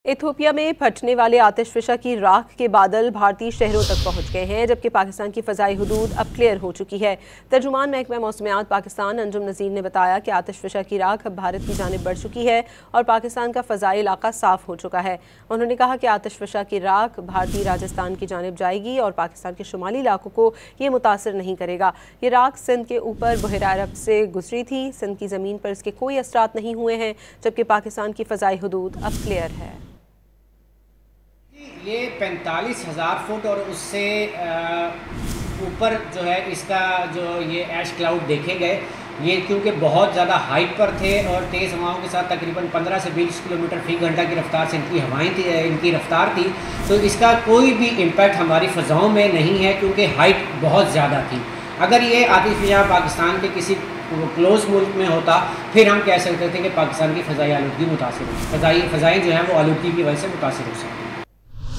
Ethiopia में फटने वाले आतिशफिशा की राख के बादल भारतीय शहरों तक पहुंच गए हैं, जबकि पाकिस्तान की फ़ज़ाई हुदूद अब क्लियर हो चुकी है। तर्जुमान महकमा मौसमियात पाकिस्तान अंजुम नज़ीर ने बताया कि आतिशफिशा की राख अब भारत की जानिब बढ़ चुकी है और पाकिस्तान का फ़ज़ाई इलाका साफ हो चुका है। उन्होंने कहा कि आतिशफिशा की राख भारतीय राजस्थान की जानिब जाएगी और पाकिस्तान के शुमाली इलाकों को ये मुतासर नहीं करेगा। ये राख सिंध के ऊपर बहरा अरब से गुजरी थी। सिंध की ज़मीन पर इसके कोई असरात नहीं हुए हैं, जबकि पाकिस्तान की फ़ज़ाई हुदूद अब क्लियर है। ये 45,000 फुट और उससे ऊपर जो है इसका जो ये ऐश क्लाउड देखे गए, ये क्योंकि बहुत ज़्यादा हाइट पर थे और तेज़ हवाओं के साथ तकरीबन 15 से 20 किलोमीटर फ़ी घंटा की रफ़्तार से इनकी हवाएं थी, इनकी रफ़्तार थी। तो इसका कोई भी इम्पैक्ट हमारी फ़ज़ाओं में नहीं है क्योंकि हाइट बहुत ज़्यादा थी। अगर ये आतिशफिशा पाकिस्तान के किसी क्लोज़ मुल्क में होता फिर हम कह सकते थे कि पाकिस्तान की फ़ज़ाई आलूदगी मुतासिर हो, फ़ज़ाएँ जो हैं वो आलूदगी की वजह से मुतासिर हो सकती हैं।